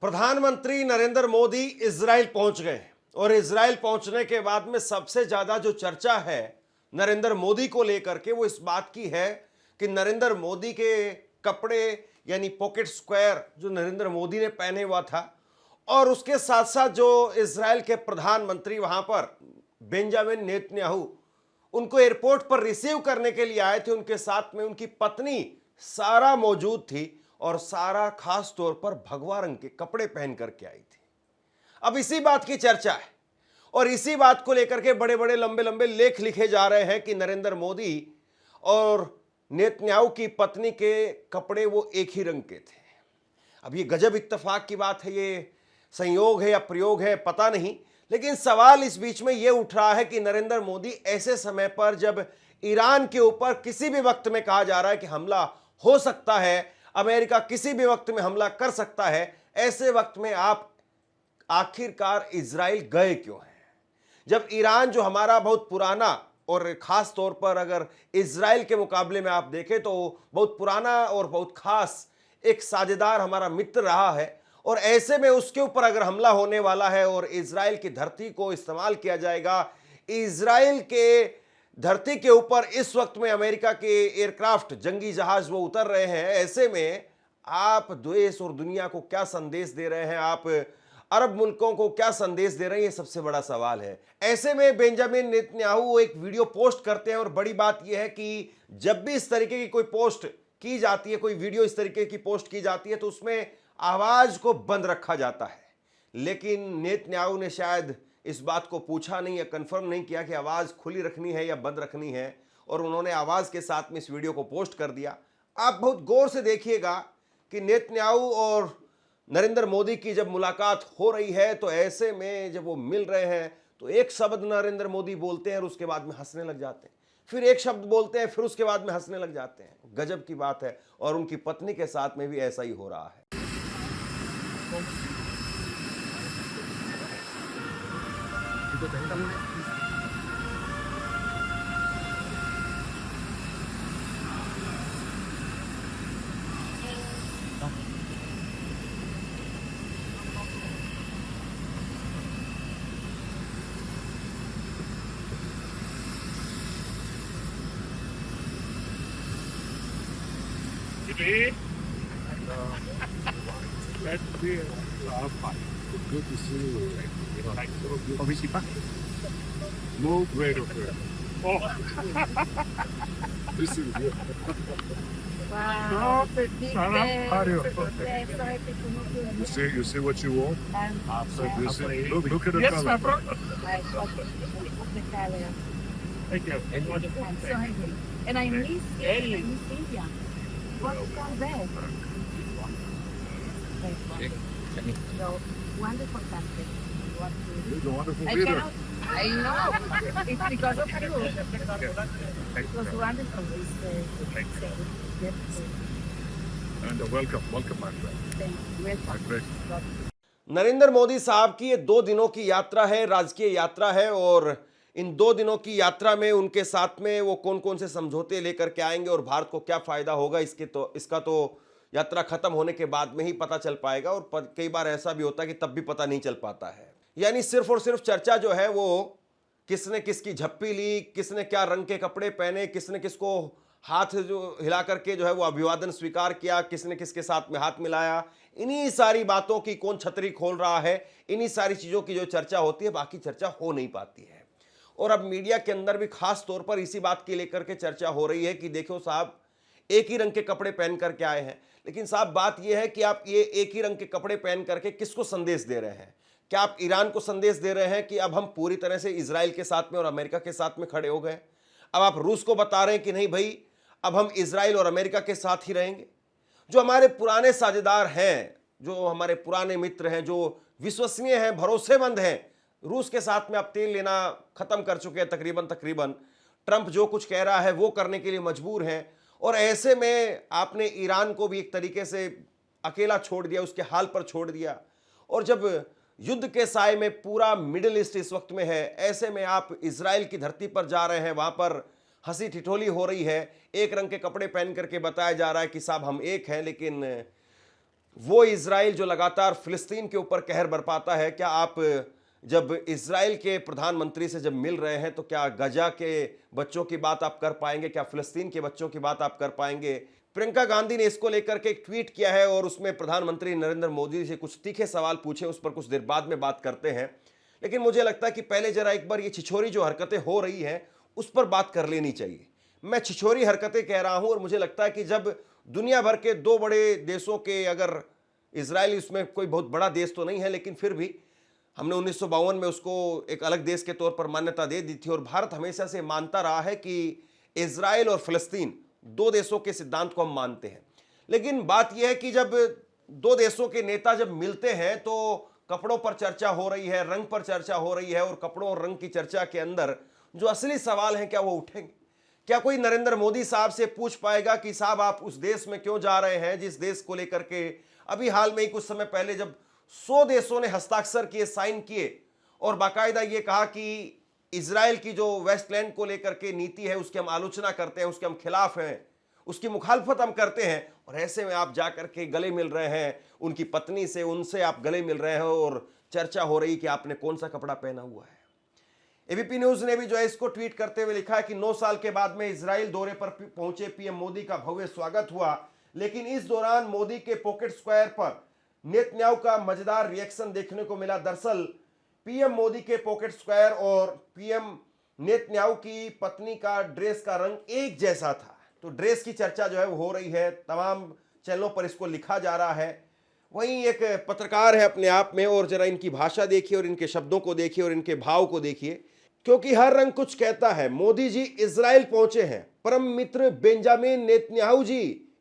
प्रधानमंत्री नरेंद्र मोदी इजराइल पहुंच गए और इजराइल पहुंचने के बाद में सबसे ज्यादा जो चर्चा है नरेंद्र मोदी को लेकर के वो इस बात की है कि नरेंद्र मोदी के कपड़े यानी पॉकेट स्क्वायर जो नरेंद्र मोदी ने पहने हुआ था और उसके साथ साथ जो इजराइल के प्रधानमंत्री वहां पर बेंजामिन नेतन्याहू उनको एयरपोर्ट पर रिसीव करने के लिए आए थे, उनके साथ में उनकी पत्नी सारा मौजूद थी और सारा खास तौर पर भगवा रंग के कपड़े पहन करके आई थी। अब इसी बात की चर्चा है और इसी बात को लेकर के बड़े बड़े लंबे लंबे लेख लिखे जा रहे हैं कि नरेंद्र मोदी और नेतन्याहू की पत्नी के कपड़े वो एक ही रंग के थे। अब ये गजब इत्तेफाक की बात है, ये संयोग है या प्रयोग है पता नहीं, लेकिन सवाल इस बीच में ये उठ रहा है कि नरेंद्र मोदी ऐसे समय पर जब ईरान के ऊपर किसी भी वक्त में कहा जा रहा है कि हमला हो सकता है, अमेरिका किसी भी वक्त में हमला कर सकता है, ऐसे वक्त में आप आखिरकार इजराइल गए क्यों हैं? जब ईरान जो हमारा बहुत पुराना और खास तौर पर अगर इजराइल के मुकाबले में आप देखें तो बहुत पुराना और बहुत खास एक साझेदार हमारा मित्र रहा है और ऐसे में उसके ऊपर अगर हमला होने वाला है और इजराइल की धरती को इस्तेमाल किया जाएगा, इजराइल के धरती के ऊपर इस वक्त में अमेरिका के एयरक्राफ्ट जंगी जहाज वो उतर रहे हैं, ऐसे में आप देश और दुनिया को क्या संदेश दे रहे हैं, आप अरब मुल्कों को क्या संदेश दे रहे हैं, ये सबसे बड़ा सवाल है। ऐसे में बेंजामिन नेतन्याहू एक वीडियो पोस्ट करते हैं और बड़ी बात यह है कि जब भी इस तरीके की कोई पोस्ट की जाती है, कोई वीडियो इस तरीके की पोस्ट की जाती है तो उसमें आवाज को बंद रखा जाता है, लेकिन नेतन्याहू ने शायद इस बात को पूछा नहीं या कंफर्म नहीं किया कि आवाज खुली रखनी है या बंद रखनी है और उन्होंने आवाज के साथ में इस वीडियो को पोस्ट कर दिया। आप बहुत गौर से देखिएगा कि नेतन्याहू और नरेंद्र मोदी की जब मुलाकात हो रही है तो ऐसे में जब वो मिल रहे हैं तो एक शब्द नरेंद्र मोदी बोलते हैं और उसके बाद में हंसने लग जाते हैं, फिर एक शब्द बोलते हैं फिर उसके बाद में हंसने लग जाते हैं। गजब की बात है और उनकी पत्नी के साथ में भी ऐसा ही हो रहा है। Good to see you. Obviously, pa. No great of her. Oh, This is good. Wow, Sarah, how are you? You see what you want? You see, look at the Yes, my color. brother. Thank you. I'm so hungry. And I miss India. What's down there? So wonderful country. What to It's a wonderful I leader. cannot. I know. It's because of you. It was wonderful. And welcome, my friend. My friend. Narendra Modi साहब की ये 2 दिनों की यात्रा है, राजकीय यात्रा है और इन 2 दिनों की यात्रा में उनके साथ में वो कौन कौन से समझौते लेकर के आएंगे और भारत को क्या फायदा होगा इसका तो यात्रा खत्म होने के बाद में ही पता चल पाएगा और कई बार ऐसा भी होता है कि तब भी पता नहीं चल पाता है। यानी सिर्फ और सिर्फ चर्चा जो है वो किसने किसकी झप्पी ली, किसने क्या रंग के कपड़े पहने, किसने किसको हाथ जो हिला करके जो है वो अभिवादन स्वीकार किया, किसने किसके साथ में हाथ मिलाया, इन्हीं सारी बातों की कौन छतरी खोल रहा है, इन्हीं सारी चीजों की जो चर्चा होती है, बाकी चर्चा हो नहीं पाती है। और अब मीडिया के अंदर भी खास तौर पर इसी बात की लेकर के चर्चा हो रही है कि देखो साहब एक ही रंग के कपड़े पहन करके आए हैं, लेकिन साहब बात यह है कि आप ये एक ही रंग के कपड़े पहन करके किसको संदेश दे रहे हैं? क्या आप ईरान को संदेश दे रहे हैं कि अब हम पूरी तरह से इजराइल के साथ में और अमेरिका के साथ में खड़े हो गए? अब आप रूस को बता रहे हैं कि नहीं भाई अब हम इजराइल और अमेरिका के साथ ही रहेंगे? जो हमारे पुराने साझेदार हैं, जो हमारे पुराने मित्र हैं, जो विश्वसनीय हैं, भरोसेमंद हैं, रूस के साथ में आप तेल लेना खत्म कर चुके हैं तकरीबन। ट्रंप जो कुछ कह रहा है वो करने के लिए मजबूर हैं और ऐसे में आपने ईरान को भी एक तरीके से अकेला छोड़ दिया, उसके हाल पर छोड़ दिया। और जब युद्ध के साए में पूरा मिडिल ईस्ट इस वक्त में है, ऐसे में आप इजराइल की धरती पर जा रहे हैं, वहां पर हंसी ठिठोली हो रही है, एक रंग के कपड़े पहन करके बताया जा रहा है कि साहब हम एक हैं, लेकिन वो इजराइल जो लगातार फिलिस्तीन के ऊपर कहर बरपाता है, क्या आप जब इजराइल के प्रधानमंत्री से जब मिल रहे हैं तो क्या गजा के बच्चों की बात आप कर पाएंगे, क्या फिलिस्तीन के बच्चों की बात आप कर पाएंगे? प्रियंका गांधी ने इसको लेकर के एक ट्वीट किया है और उसमें प्रधानमंत्री नरेंद्र मोदी से कुछ तीखे सवाल पूछे, उस पर कुछ देर बाद में बात करते हैं। लेकिन मुझे लगता है कि पहले जरा एक बार ये छिछोरी जो हरकतें हो रही हैं उस पर बात कर लेनी चाहिए। मैं छिछोरी हरकतें कह रहा हूं और मुझे लगता है कि जब दुनिया भर के दो बड़े देशों के, अगर इजराइल इसमें कोई बहुत बड़ा देश तो नहीं है लेकिन फिर भी हमने 1952 में उसको एक अलग देश के तौर पर मान्यता दे दी थी और भारत हमेशा से मानता रहा है कि इजराइल और फिलिस्तीन दो देशों के सिद्धांत को हम मानते हैं। लेकिन बात यह है कि जब दो देशों के नेता जब मिलते हैं तो कपड़ों पर चर्चा हो रही है, रंग पर चर्चा हो रही है और कपड़ों और रंग की चर्चा के अंदर जो असली सवाल हैं क्या वो उठेंगे? क्या कोई नरेंद्र मोदी साहब से पूछ पाएगा कि साहब आप उस देश में क्यों जा रहे हैं जिस देश को लेकर के अभी हाल में ही कुछ समय पहले जब 100 देशों ने हस्ताक्षर किए, साइन किए और बाकायदा ये कहा कि इजराइल की जो वेस्टलैंड को लेकर के नीति है उसकी हम आलोचना करते हैं, उसके हम खिलाफ हैं, उसकी मुखालफत हम करते हैं, और ऐसे में आप जाकर के गले मिल रहे हैं उनकी पत्नी से, उनसे आप गले मिल रहे हो और चर्चा हो रही कि आपने कौन सा कपड़ा पहना हुआ है। एबीपी न्यूज ने भी जो है इसको ट्वीट करते हुए लिखा है कि 9 साल के बाद में इजराइल दौरे पर पहुंचे पीएम मोदी का भव्य स्वागत हुआ, लेकिन इस दौरान मोदी के पॉकेट स्क्वायर पर नेतन्याहू का मजेदार रिएक्शन देखने को मिला। दरअसल पीएम मोदी के पॉकेट स्क्वायर और पीएम नेतन्याहू की पत्नी का ड्रेस का रंग एक जैसा था, तो ड्रेस की चर्चा जो है वो हो रही है, तमाम चैनलों पर इसको लिखा जा रहा है। वहीं एक पत्रकार है अपने आप में, और जरा इनकी भाषा देखिए और इनके शब्दों को देखिए और इनके भाव को देखिए, क्योंकि हर रंग कुछ कहता है। मोदी जी इजराइल पहुंचे हैं, परम मित्र बेंजामिन नेतन्याहू जी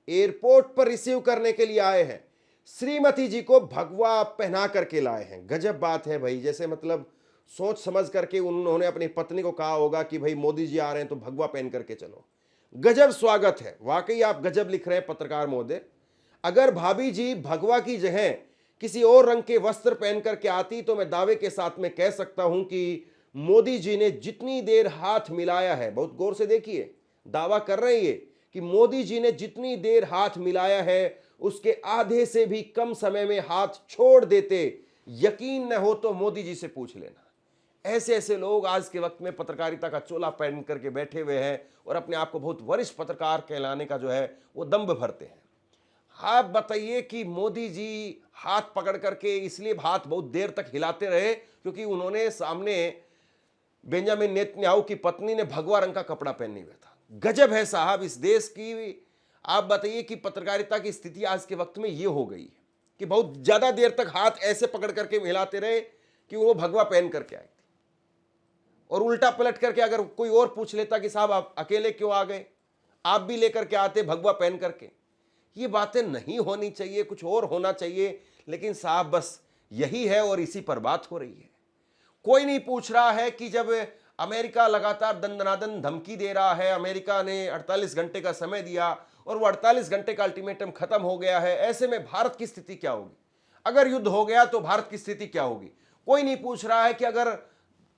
एयरपोर्ट पर रिसीव करने के लिए आए हैं, श्रीमती जी को भगवा पहना करके लाए हैं। गजब बात है भाई, जैसे मतलब सोच समझ करके उन्होंने अपनी पत्नी को कहा होगा कि भाई मोदी जी आ रहे हैं तो भगवा पहन करके चलो। गजब स्वागत है, वाकई आप गजब लिख रहे हैं पत्रकार महोदय। अगर भाभी जी भगवा की जगह किसी और रंग के वस्त्र पहन करके आती तो मैं दावे के साथ में कह सकता हूं कि मोदी जी ने जितनी देर हाथ मिलाया है, बहुत गौर से देखिए, दावा कर रहे हैं कि मोदी जी ने जितनी देर हाथ मिलाया है उसके आधे से भी कम समय में हाथ छोड़ देते। यकीन न हो तो मोदी जी से पूछ लेना। ऐसे ऐसे लोग आज के वक्त में पत्रकारिता का चोला पहन करके बैठे हुए हैं और अपने आप को बहुत वरिष्ठ पत्रकार कहलाने का जो है वो दम्भ भरते हैं। आप बताइए कि मोदी जी हाथ पकड़ करके इसलिए हाथ बहुत देर तक हिलाते रहे क्योंकि उन्होंने सामने बेंजामिन नेतन्याहू की पत्नी ने भगवा रंग का कपड़ा पहने हुआ था। गजब है साहब इस देश की। आप बताइए कि पत्रकारिता की स्थिति आज के वक्त में ये हो गई है कि बहुत ज्यादा देर तक हाथ ऐसे पकड़ करके हिलाते रहे कि वो भगवा पहन करके आए थे, और उल्टा पलट करके अगर कोई और पूछ लेता कि साहब आप अकेले क्यों आ गए, आप भी लेकर के आते भगवा पहन करके। ये बातें नहीं होनी चाहिए, कुछ और होना चाहिए, लेकिन साहब बस यही है और इसी पर बात हो रही है। कोई नहीं पूछ रहा है कि जब अमेरिका लगातार दंदनादन धमकी दे रहा है, अमेरिका ने 48 घंटे का समय दिया और वो 48 घंटे का अल्टीमेटम खत्म हो गया है, ऐसे में भारत की स्थिति क्या होगी? अगर युद्ध हो गया तो भारत की स्थिति क्या होगी? कोई नहीं पूछ रहा है कि अगर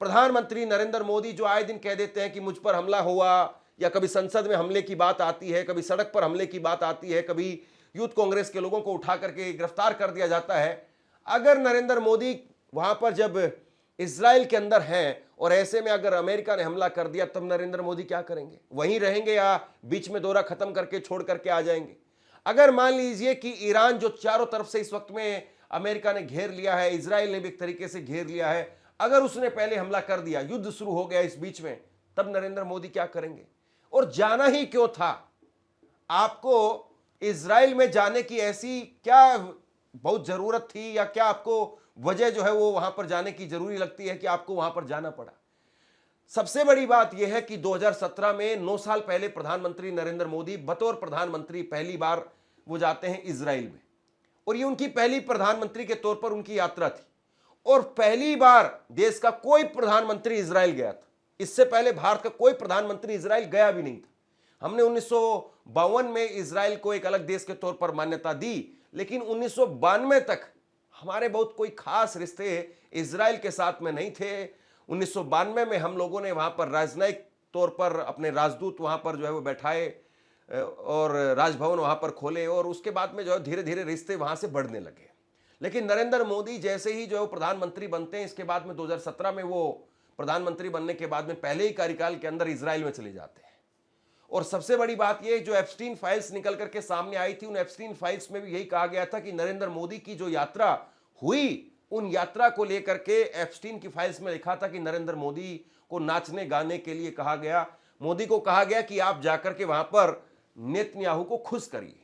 प्रधानमंत्री नरेंद्र मोदी जो आए दिन कह देते हैं कि मुझ पर हमला हुआ, या कभी संसद में हमले की बात आती है, कभी सड़क पर हमले की बात आती है, कभी यूथ कांग्रेस के लोगों को उठा करके गिरफ्तार कर दिया जाता है, अगर नरेंद्र मोदी वहां पर जब इजराइल के अंदर हैं और ऐसे में अगर अमेरिका ने हमला कर दिया तब नरेंद्र मोदी क्या करेंगे? वहीं रहेंगे या बीच में दौरा खत्म करके छोड़ करके आ जाएंगे? अगर मान लीजिए कि ईरान जो चारों तरफ से इस वक्त में अमेरिका ने घेर लिया है, इजराइल ने भी एक तरीके से घेर लिया है, अगर उसने पहले हमला कर दिया, युद्ध शुरू हो गया इस बीच में, तब नरेंद्र मोदी क्या करेंगे? और जाना ही क्यों था आपको? इजराइल में जाने की ऐसी क्या बहुत जरूरत थी, या क्या आपको वजह जो है वो वहां पर जाने की जरूरी लगती है कि आपको वहां पर जाना पड़ा? सबसे बड़ी बात यह है कि 2017 में 9 साल पहले प्रधानमंत्री नरेंद्र मोदी बतौर प्रधानमंत्री पहली बार वो जाते हैं इजराइल में, और ये उनकी पहली प्रधानमंत्री के तौर पर उनकी यात्रा थी, और पहली बार देश का कोई प्रधानमंत्री इजराइल गया था। इससे पहले भारत का कोई प्रधानमंत्री इजराइल गया भी नहीं था। हमने 1952 में इजराइल को एक अलग देश के तौर पर मान्यता दी, लेकिन 1992 तक हमारे बहुत कोई खास रिश्ते इजराइल के साथ में नहीं थे। 1992 में हम लोगों ने वहां पर राजनयिक तौर पर अपने राजदूत वहां पर जो है वो बैठाए, और राजभवन वहां पर खोले और उसके बाद में जो है धीरे धीरे रिश्ते वहां से बढ़ने लगे। लेकिन नरेंद्र मोदी जैसे ही जो है प्रधानमंत्री बनते हैं, इसके बाद में 2017 में वो प्रधानमंत्री बनने के बाद में पहले ही कार्यकाल के अंदर इजराइल में चले जाते हैं। और सबसे बड़ी बात यह, जो एप्स्टीन फाइल्स निकल करके सामने आई थी, उन एप्स्टीन फाइल्स में भी यही कहा गया था कि नरेंद्र मोदी की जो यात्रा हुई, उन यात्रा को लेकर के एप्स्टीन की फाइल्स में लिखा था कि नरेंद्र मोदी को नाचने गाने के लिए कहा गया। मोदी को कहा गया कि आप जाकर के वहां पर नेतन्याहू को खुश करिए।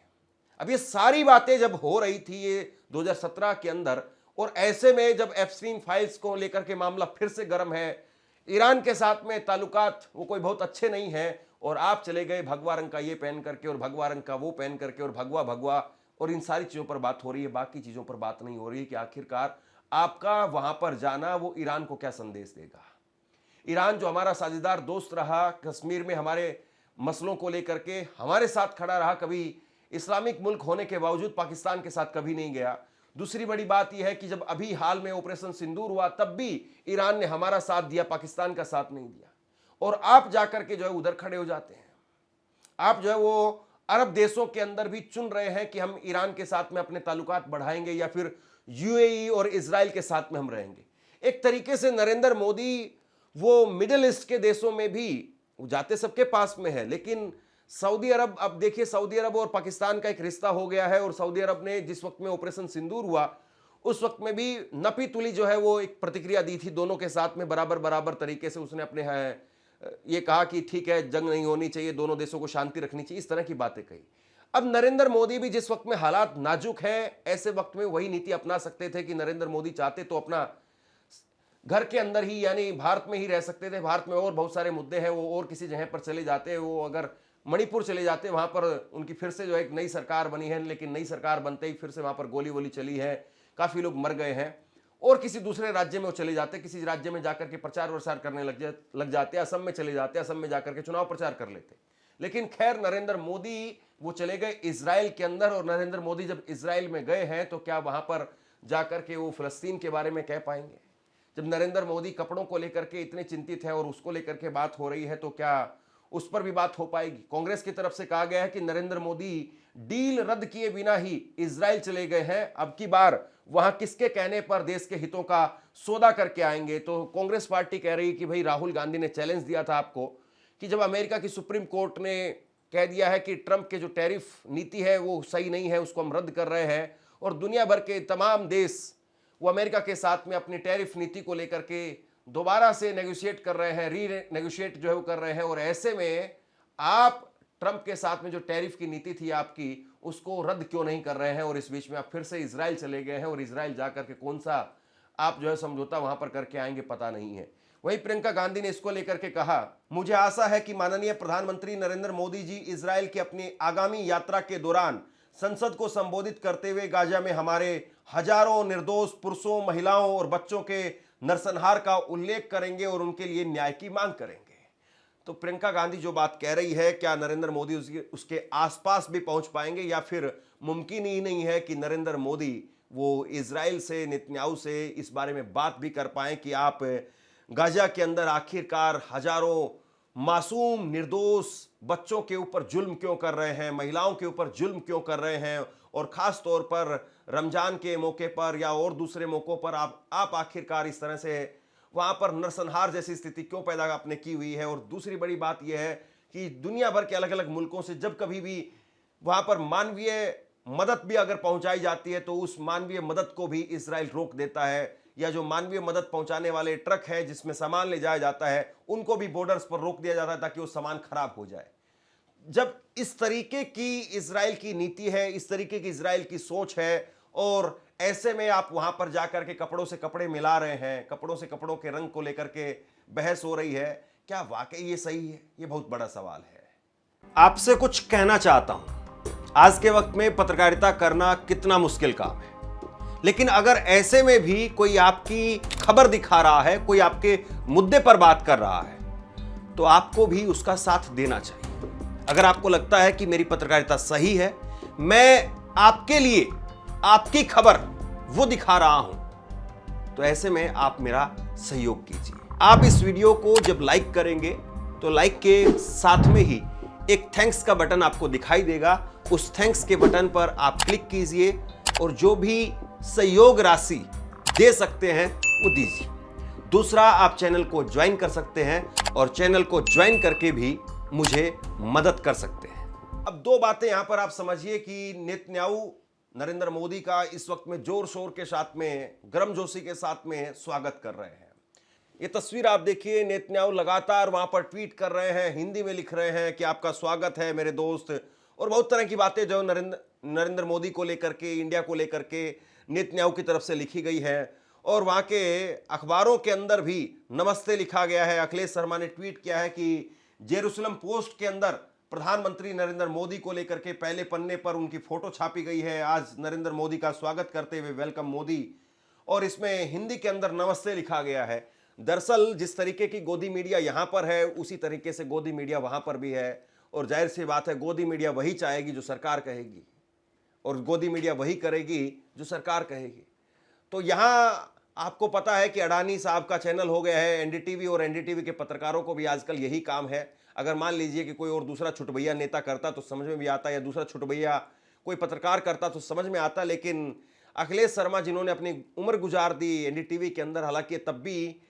अब ये सारी बातें जब हो रही थी ये 2017 के अंदर, और ऐसे में जब एप्स्टीन फाइल्स को लेकर के मामला फिर से गर्म है, ईरान के साथ में ताल्लुकात वो कोई बहुत अच्छे नहीं है, और आप चले गए भगवा रंग का ये पहन करके और भगवा रंग का वो पहन करके और भगवा भगवा, और इन सारी चीजों पर बात हो रही है, बाकी चीजों पर बात नहीं हो रही है कि आखिरकार आपका वहां पर जाना वो ईरान को क्या संदेश देगा। ईरान जो हमारा साझेदार दोस्त रहा, कश्मीर में हमारे मसलों को लेकर के हमारे साथ खड़ा रहा, कभी इस्लामिक मुल्क होने के बावजूद पाकिस्तान के साथ कभी नहीं गया। दूसरी बड़ी बात यह है कि जब अभी हाल में ऑपरेशन सिंदूर हुआ तब भी ईरान ने हमारा साथ दिया, पाकिस्तान का साथ नहीं दिया, और आप जाकर के जो है उधर खड़े हो जाते हैं। आप जो है वो अरब देशों के अंदर भी चुन रहे हैं कि हम ईरान के साथ में अपने ताल्लुकात बढ़ाएंगे या फिर यूएई और इजराइल के साथ में हम रहेंगे। एक तरीके से नरेंद्र मोदी वो मिडिल ईस्ट के देशों में भी जाते सबके पास में है, लेकिन सऊदी अरब, अब देखिए सऊदी अरब और पाकिस्तान का एक रिश्ता हो गया है, और सऊदी अरब ने जिस वक्त में ऑपरेशन सिंदूर हुआ उस वक्त में भी नपी तुली जो है वो एक प्रतिक्रिया दी थी, दोनों के साथ में बराबर बराबर तरीके से उसने अपने ये कहा कि ठीक है, जंग नहीं होनी चाहिए, दोनों देशों को शांति रखनी चाहिए, इस तरह की बातें कही। अब नरेंद्र मोदी भी जिस वक्त में हालात नाजुक है, ऐसे वक्त में वही नीति अपना सकते थे कि नरेंद्र मोदी चाहते तो अपना घर के अंदर ही यानी भारत में ही रह सकते थे। भारत में और बहुत सारे मुद्दे हैं, वो और किसी जगह पर चले जाते, वो अगर मणिपुर चले जाते, वहां पर उनकी फिर से जो एक नई सरकार बनी है, लेकिन नई सरकार बनते ही फिर से वहां पर गोली वोली चली है, काफी लोग मर गए हैं, और किसी दूसरे राज्य में वो चले जाते, किसी राज्य में जाकर के प्रचार प्रसार करने लग जाते, असम में चले जाते, असम में जाकर के चुनाव प्रचार कर लेते। लेकिन खैर नरेंद्र मोदी वो चले गए इजराइल के अंदर, और नरेंद्र मोदी जब इजराइल में गए हैं तो क्या वहां पर जाकर के वो फिलिस्तीन के बारे में कह पाएंगे? जब नरेंद्र मोदी कपड़ों को लेकर के इतने चिंतित है और उसको लेकर के बात हो रही है, तो क्या उस पर भी बात हो पाएगी? कांग्रेस की तरफ से कहा गया है कि नरेंद्र मोदी डील रद्द किए बिना ही इजराइल चले गए हैं, अब की बार वहां किसके कहने पर देश के हितों का सौदा करके आएंगे। तो कांग्रेस पार्टी कह रही कि भाई राहुल गांधी ने चैलेंज दिया था आपको कि जब अमेरिका की सुप्रीम कोर्ट ने कह दिया है कि ट्रंप के जो टैरिफ नीति है वो सही नहीं है, उसको हम रद्द कर रहे हैं, और दुनिया भर के तमाम देश वो अमेरिका के साथ में अपनी टैरिफ नीति को लेकर के दोबारा से नेगोशिएट कर रहे हैं, री नेगोशिएट जो है वो कर रहे हैं, और ऐसे में आप ट्रंप के साथ में जो टैरिफ की नीति थी आपकी, उसको रद्द क्यों नहीं कर रहे हैं? और इस बीच में आप फिर से इजराइल चले गए हैं, और इजराइल जाकर के कौन सा आप जो है समझौता वहां पर करके आएंगे पता नहीं है। वहीं प्रियंका गांधी ने इसको लेकर के कहा, मुझे आशा है कि माननीय प्रधानमंत्री नरेंद्र मोदी जी इजराइल की अपनी आगामी यात्रा के दौरान संसद को संबोधित करते हुए गाजा में हमारे हजारों निर्दोष पुरुषों, महिलाओं और बच्चों के नरसंहार का उल्लेख करेंगे और उनके लिए न्याय की मांग करेंगे। तो प्रियंका गांधी जो बात कह रही है, क्या नरेंद्र मोदी उसके आसपास भी पहुंच पाएंगे, या फिर मुमकिन ही नहीं है कि नरेंद्र मोदी वो इजराइल से, नेतन्याहू से इस बारे में बात भी कर पाएं कि आप गाजा के अंदर आखिरकार हजारों मासूम निर्दोष बच्चों के ऊपर जुल्म क्यों कर रहे हैं, महिलाओं के ऊपर जुल्म क्यों कर रहे हैं, और खास तौर पर रमजान के मौके पर या और दूसरे मौकों पर आप आखिरकार इस तरह से वहां पर नरसंहार जैसी स्थिति क्यों पैदा आपने की हुई है। और दूसरी बड़ी बात यह है कि दुनिया भर के अलग अलग मुल्कों से जब कभी भी वहां पर मानवीय मदद भी अगर पहुंचाई जाती है तो उस मानवीय मदद को भी इजराइल रोक देता है, या जो मानवीय मदद पहुंचाने वाले ट्रक है जिसमें सामान ले जाया जाता है उनको भी बॉर्डर्स पर रोक दिया जाता है ताकि वो सामान खराब हो जाए। जब इस तरीके की इजराइल की नीति है, इस तरीके की इजराइल की सोच है, और ऐसे में आप वहां पर जाकर के कपड़ों से कपड़े मिला रहे हैं, कपड़ों से कपड़ों के रंग को लेकर के बहस हो रही है, क्या वाकई ये सही है? ये बहुत बड़ा सवाल है। आपसे कुछ कहना चाहता हूं। आज के वक्त में पत्रकारिता करना कितना मुश्किल काम है, लेकिन अगर ऐसे में भी कोई आपकी खबर दिखा रहा है, कोई आपके मुद्दे पर बात कर रहा है, तो आपको भी उसका साथ देना चाहिए। अगर आपको लगता है कि मेरी पत्रकारिता सही है, मैं आपके लिए आपकी खबर वो दिखा रहा हूं, तो ऐसे में आप मेरा सहयोग कीजिए। आप इस वीडियो को जब लाइक करेंगे तो लाइक के साथ में ही एक थैंक्स का बटन आपको दिखाई देगा, उस थैंक्स के बटन पर आप क्लिक कीजिए और जो भी सहयोग राशि दे सकते हैं वो दीजिए। दूसरा, आप चैनल को ज्वाइन कर सकते हैं और चैनल को ज्वाइन करके भी मुझे मदद कर सकते हैं। अब दो बातें यहां पर आप समझिए कि नेतन्याहू नरेंद्र मोदी का इस वक्त में जोर शोर के साथ में, गर्मजोशी के साथ में स्वागत कर रहे हैं। ये तस्वीर आप देखिए, नेतन्याहू लगातार वहां पर ट्वीट कर रहे हैं, हिंदी में लिख रहे हैं कि आपका स्वागत है मेरे दोस्त, और बहुत तरह की बातें जो नरेंद्र मोदी को लेकर के, इंडिया को लेकर के नेतन्याहू की तरफ से लिखी गई है। और वहां के अखबारों के अंदर भी नमस्ते लिखा गया है। अखिलेश शर्मा ने ट्वीट किया है कि जेरूसलम पोस्ट के अंदर प्रधानमंत्री नरेंद्र मोदी को लेकर के पहले पन्ने पर उनकी फोटो छापी गई है, आज नरेंद्र मोदी का स्वागत करते हुए वेलकम मोदी, और इसमें हिंदी के अंदर नमस्ते लिखा गया है। दरअसल जिस तरीके की गोदी मीडिया यहाँ पर है, उसी तरीके से गोदी मीडिया वहाँ पर भी है, और जाहिर सी बात है गोदी मीडिया वही चाहेगी जो सरकार कहेगी, और गोदी मीडिया वही करेगी जो सरकार कहेगी। तो यहाँ आपको पता है कि अडानी साहब का चैनल हो गया है एनडीटीवी, और एनडीटीवी के पत्रकारों को भी आजकल यही काम है। अगर मान लीजिए कि कोई और दूसरा छुटभैया नेता करता तो समझ में भी आता, या दूसरा छुटभैया कोई पत्रकार करता तो समझ में आता, लेकिन अखिलेश शर्मा जिन्होंने अपनी उम्र गुजार दी एनडीटीवी के अंदर, हालांकि तब भी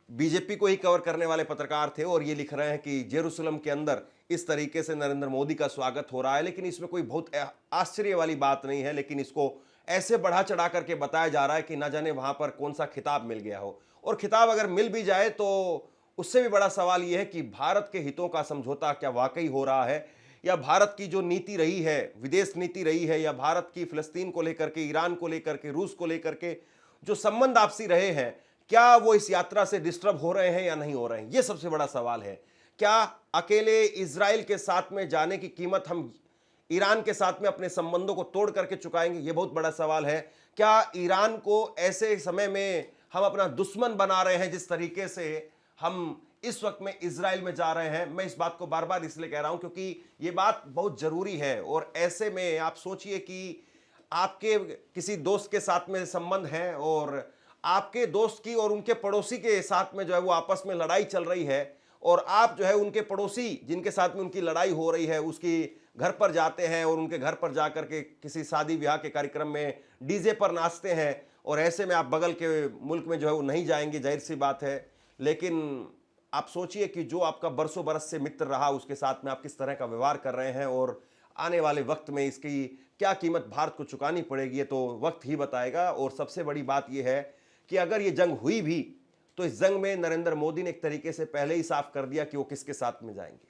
बीजेपी को ही कवर करने वाले पत्रकार थे, और ये लिख रहे हैं कि जेरूसलम के अंदर इस तरीके से नरेंद्र मोदी का स्वागत हो रहा है। लेकिन इसमें कोई बहुत आश्चर्य वाली बात नहीं है, लेकिन इसको ऐसे बढ़ा चढ़ा करके बताया जा रहा है कि ना जाने वहां पर कौन सा खिताब मिल गया हो, और खिताब अगर मिल भी जाए तो उससे भी बड़ा सवाल यह है कि भारत के हितों का समझौता क्या वाकई हो रहा है, या भारत की जो नीति रही है, विदेश नीति रही है, या भारत की फिलिस्तीन को लेकर के, ईरान को लेकर के, रूस को लेकर के जो संबंध आपसी रहे हैं, क्या वो इस यात्रा से डिस्टर्ब हो रहे हैं या नहीं हो रहे हैं। ये सबसे बड़ा सवाल है। क्या अकेले इजराइल के साथ में जाने की कीमत हम ईरान के साथ में अपने संबंधों को तोड़ करके चुकाएंगे, ये बहुत बड़ा सवाल है। क्या ईरान को ऐसे समय में हम अपना दुश्मन बना रहे हैं जिस तरीके से हम इस वक्त में इजराइल में जा रहे हैं। मैं इस बात को बार बार इसलिए कह रहा हूं क्योंकि ये बात बहुत जरूरी है, और ऐसे में आप सोचिए कि आपके किसी दोस्त के साथ में संबंध है, और आपके दोस्त की और उनके पड़ोसी के साथ में जो है वो आपस में लड़ाई चल रही है, और आप जो है उनके पड़ोसी जिनके साथ में उनकी लड़ाई हो रही है उसकी घर पर जाते हैं, और उनके घर पर जाकर के किसी शादी ब्याह के कार्यक्रम में डीजे पर नाचते हैं, और ऐसे में आप बगल के मुल्क में जो है वो नहीं जाएंगे, जाहिर सी बात है। लेकिन आप सोचिए कि जो आपका बरसों बरस से मित्र रहा उसके साथ में आप किस तरह का व्यवहार कर रहे हैं, और आने वाले वक्त में इसकी क्या कीमत भारत को चुकानी पड़ेगी, ये तो वक्त ही बताएगा। और सबसे बड़ी बात यह है कि अगर ये जंग हुई भी तो इस जंग में नरेंद्र मोदी ने एक तरीके से पहले ही साफ कर दिया कि वो किसके साथ में जाएंगे।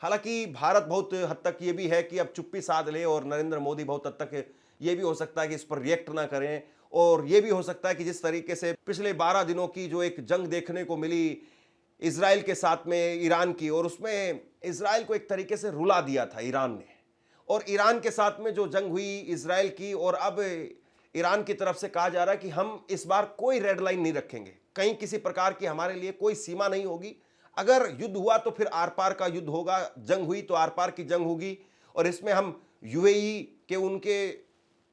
हालांकि भारत बहुत हद तक ये भी है कि अब चुप्पी साध ले, और नरेंद्र मोदी बहुत हद तक ये भी हो सकता है कि इस पर रिएक्ट ना करें, और ये भी हो सकता है कि जिस तरीके से पिछले 12 दिनों की जो एक जंग देखने को मिली इजराइल के साथ में ईरान की, और उसमें इजराइल को एक तरीके से रुला दिया था ईरान ने, और ईरान के साथ में जो जंग हुई इजराइल की, और अब ईरान की तरफ से कहा जा रहा है कि हम इस बार कोई रेड लाइन नहीं रखेंगे, कहीं किसी प्रकार की हमारे लिए कोई सीमा नहीं होगी। अगर युद्ध हुआ तो फिर आर पार का युद्ध होगा, जंग हुई तो आर पार की जंग होगी, और इसमें हम यूएई के उनके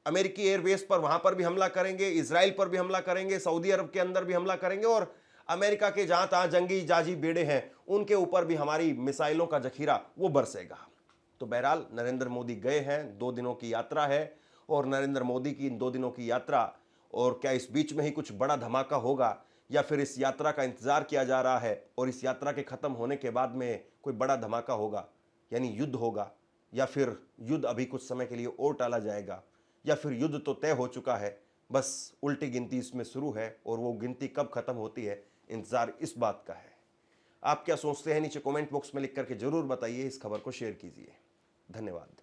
अमेरिकी एयरबेस पर वहां पर भी हमला करेंगे, इजराइल पर भी हमला करेंगे, सऊदी अरब के अंदर भी हमला करेंगे, और अमेरिका के जहां तहां जंगी जाजी बेड़े हैं उनके ऊपर भी हमारी मिसाइलों का जखीरा वो बरसेगा। तो बहरहाल नरेंद्र मोदी गए हैं, 2 दिनों की यात्रा है, और नरेंद्र मोदी की इन 2 दिनों की यात्रा, और क्या इस बीच में ही कुछ बड़ा धमाका होगा, या फिर इस यात्रा का इंतजार किया जा रहा है, और इस यात्रा के खत्म होने के बाद में कोई बड़ा धमाका होगा, यानी युद्ध होगा, या फिर युद्ध अभी कुछ समय के लिए और टाला जाएगा, या फिर युद्ध तो तय हो चुका है, बस उल्टी गिनती इसमें शुरू है, और वो गिनती कब खत्म होती है इंतजार इस बात का है। आप क्या सोचते हैं नीचे कमेंट बॉक्स में लिख करके जरूर बताइए, इस खबर को शेयर कीजिए। धन्यवाद।